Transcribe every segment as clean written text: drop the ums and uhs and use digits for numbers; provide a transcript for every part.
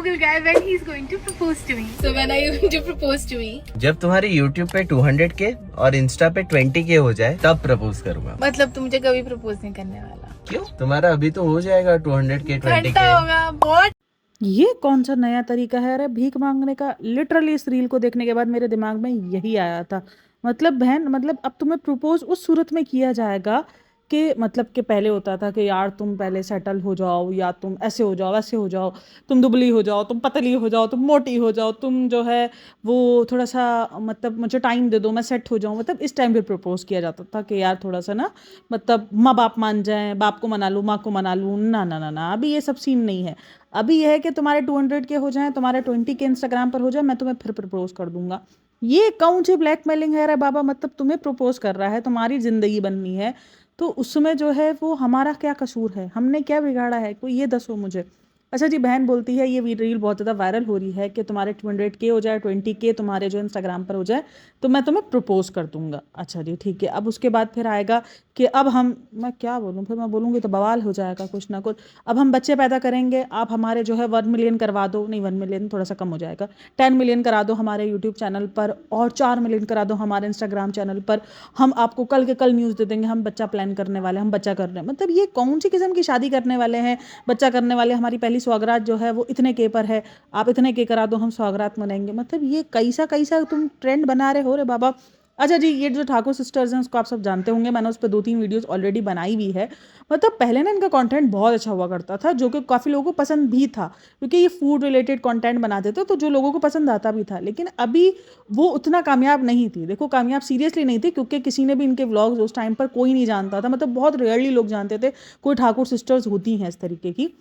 Google guy when he's going to propose to me. So when are you going to propose to me? जब तुम्हारे YouTube पे 200K और Insta पे 20K हो जाए तब प्रपोज करूंगा। मतलब तुम मुझे कभी प्रपोज नहीं करने वाला? क्यों? तुम्हारा अभी तो हो जाएगा 200K 20K होगा बहुत। ये कौन सा नया तरीका है अरे भीख मांगने का। लिटरली इस रील को देखने के बाद मेरे दिमाग में यही आया था। मतलब बहन, मतलब अब तुम्हें प्रपोज उस सूरत में किया जाएगा कि मतलब कि पहले होता था कि यार तुम पहले सेटल हो जाओ, या तुम ऐसे हो जाओ वैसे हो जाओ, तुम दुबली हो जाओ, तुम पतली हो जाओ, तुम मोटी हो जाओ, तुम जो है वो थोड़ा सा मतलब मुझे टाइम दे दो, मैं सेट हो जाऊँ। मतलब इस टाइम पे प्रपोज किया जाता था कि यार थोड़ा सा ना मतलब माँ बाप मान जाएं, बाप को मना लूँ, माँ को मना लूँ। ना ना ना ना, अभी ये सब सीन नहीं है। अभी यह है कि तुम्हारे 200 के हो जाएं, तुम्हारे 20 के इंस्टाग्राम पर हो जाए, मैं तुम्हें फिर प्रपोज कर दूंगा। ये कौन सी ब्लैकमेलिंग है रे बाबा। मतलब तुम्हें प्रपोज कर रहा है, तुम्हारी जिंदगी बननी है, तो उसमें जो है वो हमारा क्या कसूर है, हमने क्या बिगाड़ा है, कोई ये दसो मुझे। अच्छा जी, बहन बोलती है ये रील बहुत ज़्यादा वायरल हो रही है कि तुम्हारे 200K हो जाए, 20K तुम्हारे जो इंस्टाग्राम पर हो जाए तो मैं तुम्हें प्रपोज कर दूंगा। अच्छा जी ठीक है। अब उसके बाद फिर आएगा कि अब मैं क्या बोलूँ, फिर मैं बोलूँगी तो बवाल हो जाएगा कुछ ना कुछ। अब हम बच्चे पैदा करेंगे, आप हमारे जो है 1 मिलियन करवा दो, नहीं 1 मिलियन थोड़ा सा कम हो जाएगा, 10 मिलियन करा दो हमारे यूट्यूब चैनल पर, और 4 मिलियन करा दो हमारे इंस्टाग्राम चैनल पर। हम आपको कल के कल न्यूज़ दे देंगे, हम बच्चा प्लान करने वाले, हम बच्चा कर रहे हैं। मतलब ये कौन सी किस्म की शादी करने वाले हैं, बच्चा करने वाले, हमारी पहली सौगात जो है वो इतने के पर है, आप इतने के करा दो, हम सौगात मनाएंगे। मतलब ये कैसा कैसा तुम ट्रेंड बना रहे हो रे बाबा। अच्छा जी, ये जो ठाकुर सिस्टर्स हैं उसको आप सब जानते होंगे, मैंने उस पर 2-3 वीडियोस ऑलरेडी बनाई हुई है। मतलब पहले ना इनका कंटेंट बहुत अच्छा हुआ करता था, जो कि काफ़ी लोगों को पसंद भी था, क्योंकि ये फूड रिलेटेड कंटेंट बनाते थे तो जो लोगों को पसंद आता भी था। लेकिन अभी वो उतना कामयाब नहीं थी। देखो कामयाब सीरियसली नहीं थी, क्योंकि किसी ने भी इनके व्लॉग्स उस टाइम पर कोई नहीं जानता था। मतलब बहुत रेयरली लोग जानते थे कोई ठाकुर सिस्टर्स होती हैं इस तरीके की।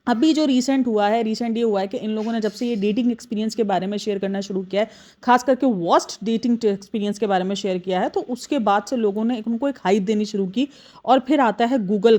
अभी जो रिसेंट ये हुआ है कि इन लोगों ने जब से ये डेटिंग एक्सपीरियंस के बारे में शेयर करना शुरू किया है, खास करके वर्स्ट डेटिंग एक्सपीरियंस के बारे में शेयर किया है, तो उसके बाद से लोगों ने उनको एक हाइप देनी शुरू की। और फिर आता है गूगल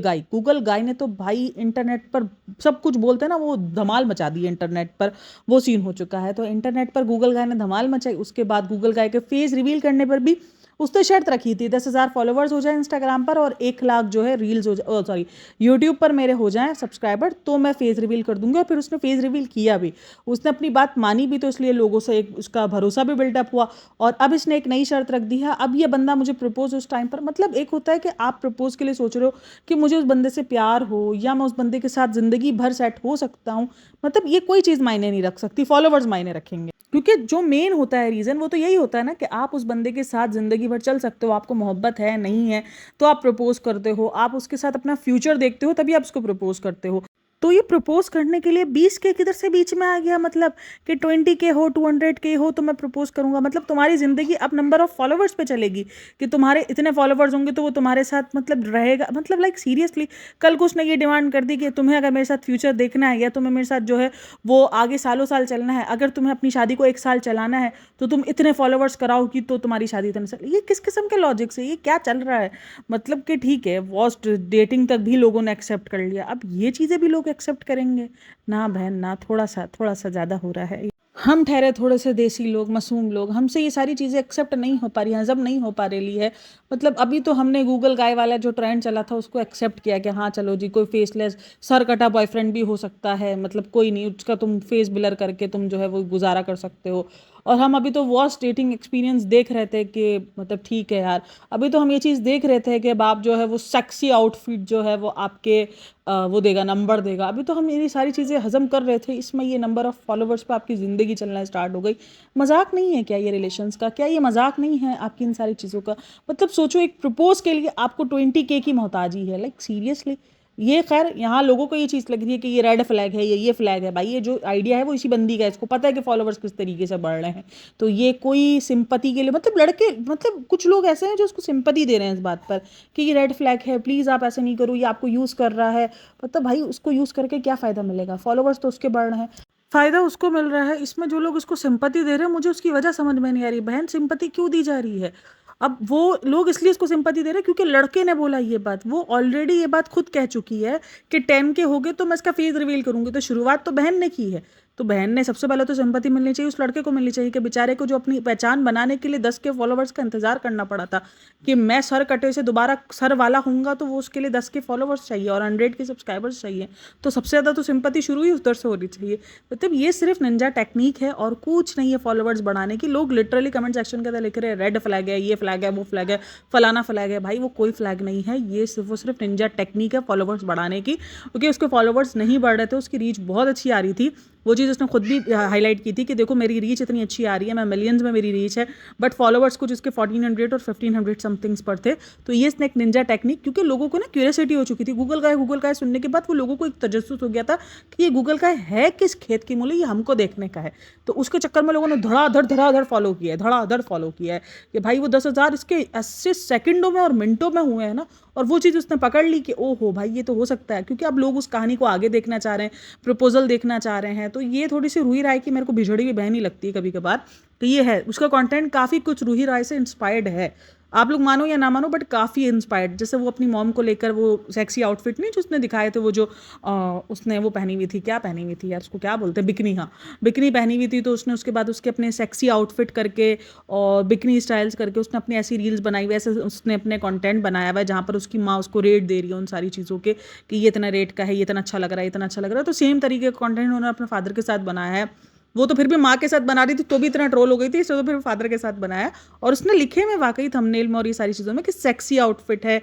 गाय ने तो भाई इंटरनेट पर सब कुछ बोलते हैं ना, वो धमाल मचा दी है इंटरनेट पर, वो सीन हो चुका है। तो इंटरनेट पर गूगल गाय ने धमाल मचाई। उसके बाद गूगल गाय के फेस रिवील करने पर भी उसने शर्त रखी थी 10,000 फॉलोवर्स हो जाए इंस्टाग्राम पर और 1 लाख जो है रील्स हो जाए, सॉरी यूट्यूब पर मेरे हो जाएं सब्सक्राइबर, तो मैं फेस रिवील कर दूंगी। और फिर उसने फेस रिवील किया भी, उसने अपनी बात मानी भी, तो इसलिए लोगों से एक उसका भरोसा भी बिल्डअप हुआ। और अब इसने एक नई शर्त रख दी है, अब ये बंदा मुझे प्रपोज उस टाइम पर, मतलब एक होता है कि आप प्रपोज के लिए सोच रहे हो कि मुझे उस बंदे से प्यार हो, या मैं उस बंदे के साथ जिंदगी भर सेट हो सकता हूँ। मतलब ये कोई चीज़ मायने नहीं रख सकती, फॉलोवर्स मायने रखेंगे। क्योंकि जो मेन होता है रीज़न वो तो यही होता है ना कि आप उस बंदे के साथ ज़िंदगी भर चल सकते हो, आपको मोहब्बत है नहीं है तो आप प्रपोज करते हो, आप उसके साथ अपना फ्यूचर देखते हो तभी आप उसको प्रपोज करते हो। तो ये प्रपोज करने के लिए 20K किधर से बीच में आ गया, मतलब कि 20K हो 200K हो तो मैं प्रपोज करूंगा। मतलब तुम्हारी ज़िंदगी अब नंबर ऑफ फॉलोवर्स पे चलेगी कि तुम्हारे इतने फॉलोवर्स होंगे तो वो तुम्हारे साथ मतलब रहेगा। मतलब लाइक सीरियसली, कल को उसने ये डिमांड कर दी कि तुम्हें अगर मेरे साथ फ्यूचर देखना है या तुम्हें मेरे साथ जो है वो आगे सालों साल चलना है, अगर तुम्हें अपनी शादी को 1 साल चलाना है तो तुम इतने फॉलोवर्स कराओ कि तो तुम्हारी शादी इतने साल। ये किस किस्म के लॉजिक से ये क्या चल रहा है। मतलब कि ठीक है, वर्स्ट डेटिंग तक भी लोगों ने एक्सेप्ट कर लिया, अब ये चीज़ें भी लोग एक्सेप्ट करेंगे ना बहन ना। थोड़ा सा ज़्यादा हो रहा है। हम ठहरे थोड़े से देसी लोग, मासूम लोग, हमसे ये सारी चीज़ें एक्सेप्ट नहीं हो पा रही हैं, हजम नहीं हो पा रही है। मतलब अभी तो हमने गूगल गाय वाला जो ट्रेंड चला था उसको एक्सेप्ट किया कि हाँ चलो जी, कोई फेसलेस सर कटा बॉयफ्रेंड भी हो सकता है, मतलब कोई नहीं, उसका तुम फेस ब्लर करके तुम जो है वो गुजारा कर सकते हो। और हम अभी तो वर्स्ट डेटिंग एक्सपीरियंस देख रहे थे कि मतलब ठीक है यार, अभी तो हम ये चीज़ देख रहे थे कि अब आप जो है वो सेक्सी आउटफिट जो है वो आपके वो देगा, नंबर देगा। अभी तो हम ये सारी चीज़ें हजम कर रहे थे, इसमें ये नंबर ऑफ फॉलोवर्स पे आपकी ज़िंदगी चलना स्टार्ट हो गई। मजाक नहीं है क्या ये रिलेशंस का, क्या ये मजाक नहीं है आपकी इन सारी चीज़ों का। मतलब सोचो, एक प्रपोज के लिए आपको 20K की मोहताजी है, लाइक सीरियसली। ये खैर यहाँ लोगों को ये चीज़ लग रही है कि ये रेड फ्लैग है, ये फ्लैग है। भाई ये जो आइडिया है वो इसी बंदी का है, इसको पता है कि फॉलोवर्स किस तरीके से बढ़ रहे हैं। तो ये कोई सिंपति के लिए, मतलब लड़के, मतलब कुछ लोग ऐसे हैं जो उसको सिंपति दे रहे हैं इस बात पर कि ये रेड फ्लैग है, प्लीज़ आप ऐसे नहीं करो, ये आपको यूज़ कर रहा है। मतलब भाई उसको यूज़ करके क्या फ़ायदा मिलेगा, फॉलोवर्स तो उसके बढ़ रहे हैं, फ़ायदा उसको मिल रहा है। इसमें जो लोग उसको सिंपति दे रहे हैं, मुझे उसकी वजह समझ में नहीं आ रही। बहन सिंपति क्यों दी जा रही है। अब वो लोग इसलिए उसको सिंपति दे रहे हैं क्योंकि लड़के ने बोला ये बात, वो ऑलरेडी ये बात खुद कह चुकी है कि 10K हो गए तो मैं इसका फेस रिवील करूंगी। तो शुरुआत तो बहन ने की है तो बहन ने सबसे पहले तो सिंपैथी मिलनी चाहिए उस लड़के को मिलनी चाहिए कि बेचारे को जो अपनी पहचान बनाने के लिए 10 के फॉलोवर्स का इंतजार करना पड़ा था कि मैं सर कटे से दोबारा सर वाला हूँगा, तो वो उसके लिए 10 के फॉलोवर्स चाहिए और 100 के सब्सक्राइबर्स चाहिए। तो सबसे ज़्यादा तो सिंपैथी शुरू ही उधर से होनी चाहिए। मतलब ये सिर्फ निंजा टेक्निक है और कुछ नहीं है फॉलोवर्स बढ़ाने की। लोग लिटरली कमेंट सेक्शन के अंदर लिख रहे हैं रेड फ्लैग है, ये फ्लैग है, वो फ्लैग है, फलाना फ्लैग है। भाई वो कोई फ्लैग नहीं है, ये सिर्फ निंजा टेक्निक है फॉलोवर्स बढ़ाने की, क्योंकि उसके फॉलोवर्स नहीं बढ़ रहे थे, उसकी रीच बहुत अच्छी आ रही थी। वो चीज़ उसने खुद भी हाईलाइट की थी कि देखो मेरी रीच इतनी अच्छी आ रही है, मैं मिलियंस में मेरी रीच है, बट फॉलोवर्स कुछ उसके 1400 और 1500 समथिंग्स पर थे। तो ये इसने एक निंजा टेक्निक, क्योंकि लोगों को ना क्यूरियोसिटी हो चुकी थी गूगल का है सुनने के बाद, वो लोगों को एक तजस्सुस हो गया था कि ये गूगल का है किस खेत की मूली, ये हमको देखने का है। तो उसके चक्कर में लोगों ने धड़ाधड़ फॉलो किया है कि भाई वो 10,000 इसके 80 सेकंडों में और मिनटों में हुए हैं ना। और वो चीज़ उसने पकड़ ली कि ओहो भाई ये तो हो सकता है, क्योंकि अब लोग उस कहानी को आगे देखना चाह रहे हैं, प्रपोजल देखना चाह रहे हैं। तो ये थोड़ी सी रूही राय की मेरे को भिजड़ी हुई बहन ही लगती है कभी कभार। तो ये है उसका कंटेंट काफ़ी कुछ रूही राय से इंस्पायर्ड है, आप लोग मानो या ना मानो, बट काफ़ी इंस्पायर्ड। जैसे वो अपनी मॉम को लेकर वो सेक्सी आउटफिट नहीं जो उसने दिखाए थे, वो जो उसने वो पहनी हुई थी, क्या पहनी हुई थी यार, उसको क्या बोलते हैं, बिकनी। हाँ, बिकनी पहनी हुई थी। तो उसने उसके बाद उसके अपने सेक्सी आउटफिट करके और बिकनी स्टाइल्स करके उसने अपनी ऐसी रील्स बनाई हुई, ऐसे उसने अपने कंटेंट बनाया हुआ है जहाँ पर उसकी माँ उसको रेट दे रही है उन सारी चीज़ों के कि ये इतना रेट का है, ये इतना अच्छा लग रहा है, इतना अच्छा लग रहा है। तो सेम तरीके का कंटेंट उन्होंने अपने फादर के साथ बनाया है। वो तो फिर भी माँ के साथ बना रही थी तो भी इतना ट्रोल हो गई थी, इसलिए तो फिर फादर के साथ बनाया। और उसने लिखे में वाकई थंबनेल में और ये सारी चीज़ों में कि सेक्सी आउटफिट है,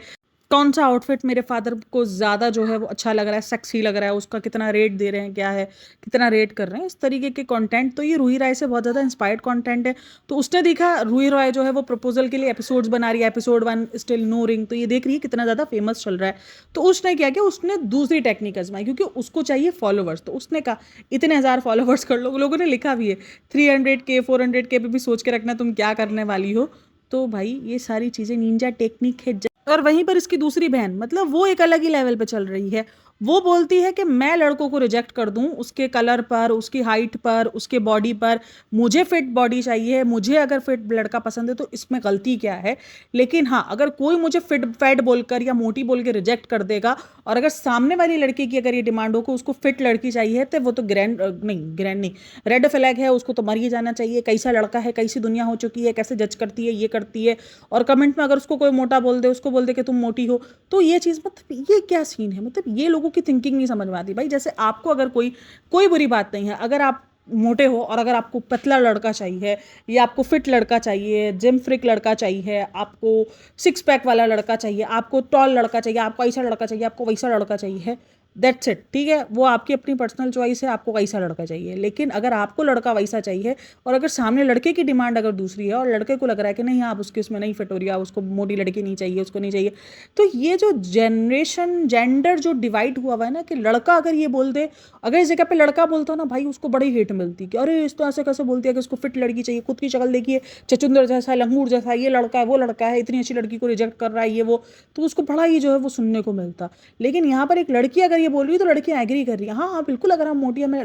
कौन सा आउटफिट मेरे फादर को ज़्यादा जो है वो अच्छा लग रहा है, सेक्सी लग रहा है, उसका कितना रेट दे रहे हैं, क्या है, कितना रेट कर रहे हैं, इस तरीके के कंटेंट। तो ये रूही राय से बहुत ज़्यादा इंस्पायर्ड कंटेंट है। तो उसने देखा रूही राय जो है वो प्रपोजल के लिए एपिसोड्स बना रही है, एपिसोड 1 स्टिल नो रिंग, तो ये देख रही है कितना ज़्यादा फेमस चल रहा है। तो उसने क्या किया, उसने दूसरी टेक्निक आजमाई, क्योंकि उसको चाहिए फॉलोवर्स। तो उसने कहा इतने 1000 फॉलोवर्स कर लो। लोगों ने लिखा भी है 300K 400K पे भी सोच के रखना तुम क्या करने वाली हो। तो भाई ये सारी चीज़ें निंजा टेक्निक है। और वहीं पर इसकी दूसरी बहन, मतलब वो एक अलग ही लेवल पे चल रही है। वो बोलती है कि मैं लड़कों को रिजेक्ट कर दूं उसके कलर पर, उसकी हाइट पर, उसके बॉडी पर, मुझे फिट बॉडी चाहिए, मुझे अगर फिट लड़का पसंद है तो इसमें गलती क्या है। लेकिन हाँ, अगर कोई मुझे फिट फैट बोलकर या मोटी बोल के रिजेक्ट कर देगा, और अगर सामने वाली लड़की की अगर ये डिमांड हो कि उसको फिट लड़की चाहिए, तो वो तो ग्रैंड नहीं, रेड फ्लैग है, उसको तो मर ही जाना चाहिए। कैसा लड़का है, कैसी दुनिया हो चुकी है, कैसे जज करती है, ये करती है। और कमेंट में अगर उसको कोई मोटा बोल दे, उसको बोल दे कि तुम मोटी हो, तो ये चीज़, मतलब ये क्या सीन है। मतलब ये लोगों की थिंकिंग नहीं समझ में आती भाई। जैसे आपको अगर कोई बुरी बात नहीं है अगर आप मोटे हो, और अगर आपको पतला लड़का चाहिए, या आपको फिट लड़का चाहिए, जिम फ्रिक लड़का चाहिए, आपको 6 पैक वाला लड़का चाहिए, आपको टॉल लड़का चाहिए, आपको ऐसा लड़का चाहिए, आपको वैसा लड़का चाहिए, दैट्स इट, ठीक है। वो आपकी अपनी पर्सनल चॉइस है, आपको वैसा लड़का चाहिए। लेकिन अगर आपको लड़का वैसा चाहिए और अगर सामने लड़के की डिमांड अगर दूसरी है और लड़के को लग रहा है कि नहीं आप उसके उसमें नहीं फिट हो रही है, उसको मोटी लड़की नहीं चाहिए, उसको नहीं चाहिए, तो ये जो जेंडर जो डिवाइड हुआ है ना, कि लड़का अगर ये बोल दे, अगर इस जगह पे लड़का बोलता ना भाई, उसको बड़ी हेट मिलती कि अरे इस तो ऐसे कैसे बोलती है कि उसको फिट लड़की चाहिए, खुद की शक्ल देखिए, चचुंदर जैसा, लंगूर जैसा, ये लड़का है, वो लड़का है, इतनी अच्छी लड़की को रिजेक्ट कर रहा है, ये वो, तो उसको बड़ा ही जो है वो सुनने को मिलता। लेकिन यहाँ पर एक लड़की अगर ये बोल रही है तो लड़की एग्री कर रही है, हाँ हाँ बिल्कुल, अगर हम मोटी है,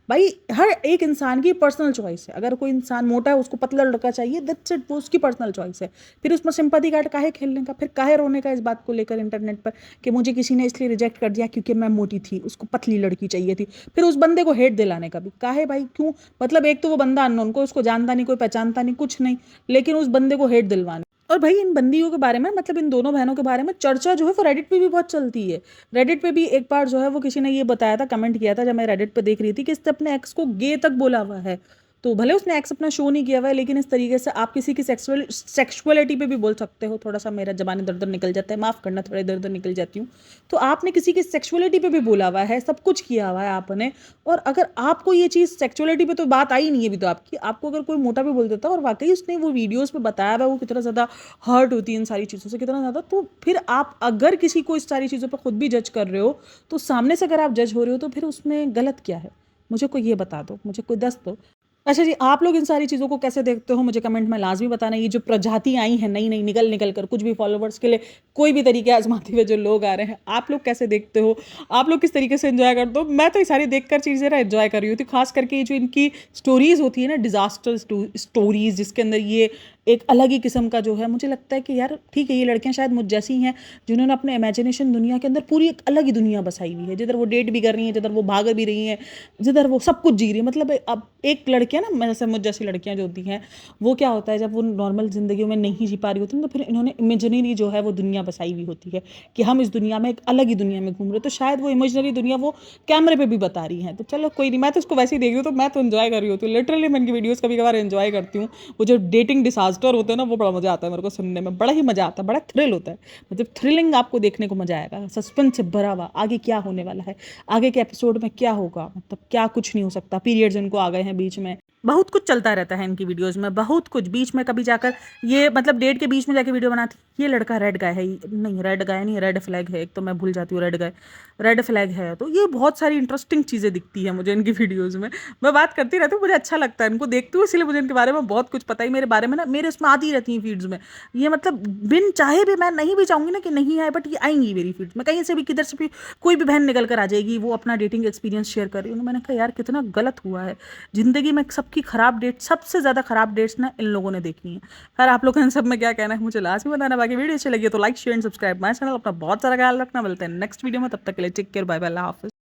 भाई हर एक इंसान की पर्सनल चॉइस है। अगर कोई इंसान मोटा है, उसको पतला लड़का चाहिए, दैट्स इट, वो उसकी पर्सनल चॉइस है। फिर उसमें सिंपैथी कार्ड काहे खेलने का, फिर काहे रोने का इस बात को लेकर इंटरनेट पर कि मुझे किसी ने इसलिए रिजेक्ट कर दिया क्योंकि मैं मोटी थी, उसको पतली लड़की चाहिए थी। फिर उस बंदे को हेट दिलाने का भी काहे भाई, क्यों। मतलब एक तो वो बंदा अननोन, को उसको जानता नहीं, कोई पहचानता नहीं, कुछ नहीं, लेकिन उस बंदे को हेट दिलवाने। और भाई इन बंदियों के बारे में, मतलब इन दोनों बहनों के बारे में चर्चा जो है वो रेडिट पे भी बहुत चलती है। रेडिट पे भी एक बार जो है वो किसी ने ये बताया था, कमेंट किया था जब मैं रेडिट पे देख रही थी, कि इसने अपने एक्स को गे तक बोला हुआ है। तो भले उसने एक्स अपना शो नहीं किया हुआ है, लेकिन इस तरीके से आप किसी की सेक्सुअलिटी पे भी बोल सकते हो। थोड़ा सा मेरा जबान इधर उधर निकल जाता है, माफ़ करना, थोड़ा इधर उधर निकल जाती हूँ। तो आपने किसी की सेक्सुअलिटी पे भी बोला हुआ है, सब कुछ किया हुआ है आपने। और अगर आपको ये चीज़ सेक्सुअलिटी पे तो बात आई नहीं है अभी तो आपको अगर कोई मोटा भी बोल देता, और वाकई उसने वो वीडियोज़ पे बताया हुआ वो कितना ज़्यादा हर्ट होती है इन सारी चीज़ों से, कितना ज़्यादा, तो फिर आप अगर किसी को इस सारी चीज़ों पर खुद भी जज कर रहे हो, तो सामने से अगर आप जज हो रहे हो तो फिर उसमें गलत क्या है, मुझे कोई ये बता दो, मुझे कोई दस दो। अच्छा जी, आप लोग इन सारी चीज़ों को कैसे देखते हो मुझे कमेंट में लाजमी बताना। ये जो प्रजाति आई हैं नई नई निकल कर कुछ भी फॉलोवर्स के लिए कोई भी तरीके आजमाते हुए जो लोग आ रहे हैं, आप लोग कैसे देखते हो, आप लोग किस तरीके से एंजॉय करते हो। मैं तो ये सारी देखकर चीज़ें ना एंजॉय कर रही होती, खास करके ये जो इनकी स्टोरीज़ होती है ना, डिज़ास्टर स्टोरीज़, जिसके अंदर ये एक अलग ही किस्म का जो है, मुझे लगता है कि यार ठीक है, ये लड़कियां शायद मुझ जैसी हैं जिन्होंने अपने इमेजिनेशन दुनिया के अंदर पूरी एक अलग ही दुनिया बसाई हुई है, जिधर वो डेट भी कर रही हैं, जिधर वो भाग भी रही हैं, जिधर वो सब कुछ जी रही है। मतलब अब एक लड़कियां ना, जैसे मुझ जैसी लड़कियां जो होती हैं, वो क्या होता है, जब वो नॉर्मल ज़िंदगी में नहीं जी पा रही होती हैं, तो फिर इन्होंने इमेजिनरी जो है वो दुनिया बसाई हुई होती है कि हम इस दुनिया में एक अलग ही दुनिया में घूम रहे हैं। तो शायद वो इमेजिनरी दुनिया वो कैमरे पे भी बता रही हैं। तो चलो कोई नहीं, मैं तो उसको वैसे ही देख रही हूँ, तो मैं तो एंजॉय कर रही होती हूँ। लिटरली मैं इनकी वीडियोज़ कभी कभार एंजॉय करती हूँ। वो जो डेटिंग डिसास्टर होते हैं ना, वो बड़ा मज़ा आता है मेरे को सुनने में, बड़ा ही मज़ा आता है, बड़ा थ्रिल होता है। मतलब थ्रिलिंग आपको देखने को मज़ा आएगा, सस्पेंस से भरा हुआ, आगे क्या होने वाला है, आगे के एपिसोड में क्या होगा, मतलब क्या कुछ नहीं हो सकता। पीरियड्स इनको आ गए हैं बीच में, बहुत कुछ चलता रहता है इनकी वीडियोज़ में, बहुत कुछ बीच में कभी जाकर ये मतलब डेट के बीच में जाके वीडियो बनाती, ये लड़का रेड गाय है, नहीं रेड गाय नहीं, रेड फ्लैग है, एक तो मैं भूल जाती हूँ, रेड फ्लैग है। तो ये बहुत सारी इंटरेस्टिंग चीज़ें दिखती है मुझे इनकी वीडियोज़ में। मैं बात करती रहती हूँ, मुझे अच्छा लगता है इनको देखती हूँ, इसलिए मुझे इनके बारे में बहुत कुछ पता है। मेरे बारे में ना, मेरे उसमें आती रहती हैं फीड्स में ये, मतलब बिन चाहे भी, मैं नहीं भी चाहूँगी ना कि नहीं आए, बट ये आएंगी मेरी फीड्स में, कहीं से भी किधर से भी कोई भी बहन निकल कर आ जाएगी, वो अपना डेटिंग एक्सपीरियंस शेयर कर रही है। मैंने कहा यार कितना गलत हुआ है ज़िंदगी में, सबकी ख़राब डेट, सबसे ज़्यादा ख़राब डेट्स ना इन लोगों ने देखी हैं। खैर आप लोगों ने सब में क्या कहना है मुझे लास्ट में बताना। बाकी वीडियो अच्छी लगी तो like share and subscribe my channel. अपना बहुत सारा ख्याल रखना, मिलते हैं नेक्स्ट वीडियो में, तब तक के लिए टेक केयर, बाय बाय, अल्लाह हाफ़िज़।